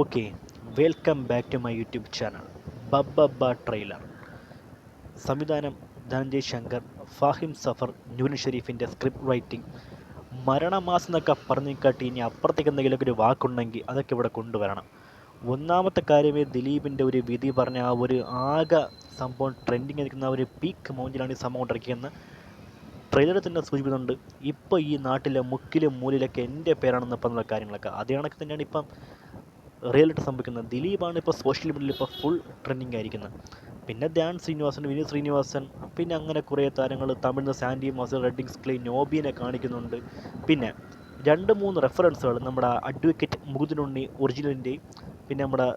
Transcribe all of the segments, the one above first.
Okay, welcome back to my YouTube channel ബബ്ബ trailer. സംവിധാനം ധനഞ്ജയ് ശങ്കർ, ഫാഹിം സഫർ, നൂൻ ഷെരീഫിൻ്റെ സ്ക്രിപ്റ്റ് റൈറ്റിംഗ്. മരണമാസം എന്നൊക്കെ പറഞ്ഞേക്കാട്ടി ഇനി അപ്പുറത്തേക്ക് എന്തെങ്കിലുമൊക്കെ ഒരു വാക്കുണ്ടെങ്കിൽ അതൊക്കെ ഇവിടെ കൊണ്ടുവരണം. ഒന്നാമത്തെ കാര്യമേ ദിലീപിൻ്റെ ഒരു വിധി പറഞ്ഞ ആ ഒരു ആകെ സംഭവം ട്രെൻഡിങ് നിൽക്കുന്ന ആ ഒരു പീക്ക് മൗഞ്ചിലാണ് ഈ സംഭവം കൊണ്ടിരിക്കുന്നത്. ട്രെയിലറിൽ തന്നെ സൂചിപ്പിക്കുന്നുണ്ട് ഇപ്പോൾ ഈ നാട്ടിലെ മുക്കിലും മൂലയിലൊക്കെ എൻ്റെ പേരാണെന്ന് പറഞ്ഞുള്ള കാര്യങ്ങളൊക്കെ. അതേ കണക്ക് തന്നെയാണ് ഇപ്പം റിയലായിട്ട് സംഭവിക്കുന്നത്. ദിലീപാണ് ഇപ്പോൾ സോഷ്യൽ മീഡിയയിൽ ഇപ്പോൾ ഫുൾ ട്രെൻഡിങ് ആയിരിക്കുന്നത്. പിന്നെ ധ്യാൻ ശ്രീനിവാസൻ, വിനീത് ശ്രീനിവാസൻ, പിന്നെ അങ്ങനെ കുറേ താരങ്ങൾ. തമിഴിൽ നിന്ന് സാൻഡി മാസ്റ്റർ, റെഡിങ്സ് ക്ലേ, നോബിനെ കാണിക്കുന്നുണ്ട്. പിന്നെ 2-3 റെഫറൻസുകൾ നമ്മുടെ അഡ്വക്കേറ്റ് മുകുന്ദനുണ്ണി ഒറിജിനലിൻ്റെയും പിന്നെ നമ്മുടെ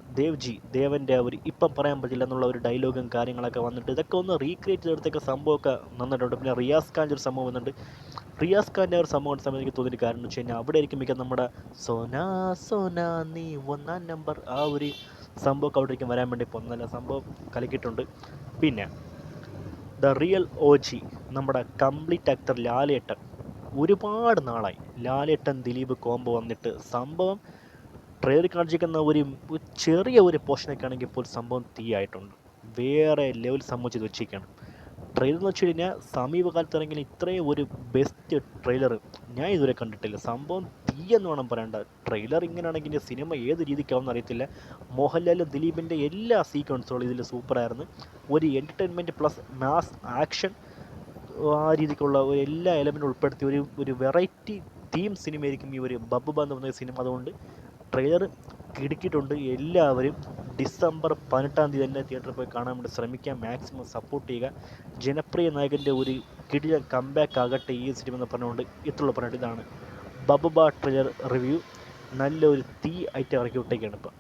ദേവൻ്റെ ഒരു ഇപ്പം പറയാൻ പറ്റില്ല എന്നുള്ള ഒരു ഡയലോഗും കാര്യങ്ങളൊക്കെ വന്നിട്ട് ഇതൊക്കെ ഒന്ന് റീക്രിയേറ്റ് ചെയ്തെടുത്തൊക്കെ സംഭവമൊക്കെ നന്നിട്ടുണ്ട്. പിന്നെ റിയാസ് ഖാൻ്റെ ഒരു സംഭവം വന്നിട്ടുണ്ട്. റിയാസ് ഖാൻ്റെ ഒരു സംഭവം സമയത്ത് എനിക്ക് തോന്നിയൊരു കാര്യം എന്ന് വെച്ച് കഴിഞ്ഞാൽ അവിടെ ആയിരിക്കും മിക്ക നമ്മുടെ സോനാ സോനാ നീ ഒന്നാം നമ്പർ ആ ഒരു സംഭവമൊക്കെ അവിടെ ആയിരിക്കും വരാൻ വേണ്ടി പോകുന്നതല്ല. സംഭവം കലക്കിയിട്ടുണ്ട്. പിന്നെ ദ റിയൽ OG നമ്മുടെ കംപ്ലീറ്റ് ആക്ടർ ലാലേട്ടൻ. ഒരുപാട് നാളായി ലാലേട്ടൻ ദിലീപ് കോംബോ വന്നിട്ട്. സംഭവം ട്രെയിലർ കാണിച്ചിരിക്കുന്ന ഒരു ചെറിയ ഒരു പോർഷനൊക്കെ ആണെങ്കിൽ ഇപ്പോൾ സംഭവം തീയായിട്ടുണ്ട്. വേറെ ലെവൽ സംഭവം ചെയ്ത് വെച്ചിരിക്കുകയാണ്. ട്രെയിലർ എന്ന് വെച്ച് കഴിഞ്ഞാൽ സമീപകാലത്ത് ഇറങ്ങിയ ഇത്രയും ഒരു ബെസ്റ്റ് ട്രെയിലർ ഞാൻ ഇതുവരെ കണ്ടിട്ടില്ല. സംഭവം തീയെന്ന് വേണം പറയേണ്ട. ട്രെയിലർ ഇങ്ങനെയാണെങ്കിൽ ഇനി സിനിമ ഏത് രീതിക്കാവുമെന്ന് അറിയത്തില്ല. മോഹൻലാൽ ദിലീപിൻ്റെ എല്ലാ സീക്വൻസുകളും ഇതിൽ സൂപ്പറായിരുന്നു. ഒരു എൻ്റർടൈൻമെൻറ്റ് പ്ലസ് മാസ് ആക്ഷൻ ആ രീതിക്കുള്ള ഒരു എല്ലാ എലമെൻറ്റും ഉൾപ്പെടുത്തി ഒരു വെറൈറ്റി തീം സിനിമയായിരിക്കും ഈ ഒരു ബബ്ബ എന്ന് പറഞ്ഞ സിനിമ. അതുകൊണ്ട് ട്രെയിലർ കിടുക്കിയിട്ടുണ്ട്. എല്ലാവരും ഡിസംബർ 18 തീയതി തന്നെ തിയേറ്ററിൽ പോയി കാണാൻ വേണ്ടി ശ്രമിക്കുക. മാക്സിമം സപ്പോർട്ട് ചെയ്യുക. ജനപ്രിയ നായകൻ്റെ ഒരു കിടിലൻ കംബാക്ക് ആകട്ടെ ഈ സിനിമ എന്ന് പറഞ്ഞുകൊണ്ട് ഇത്രയുള്ള പറഞ്ഞിട്ട് ഇതാണ് ബബ്ബ ട്രെയിലർ റിവ്യൂ. നല്ലൊരു തീ ഐറ്റം ഇറക്കി വിട്ടേക്കാണ് ഇപ്പം.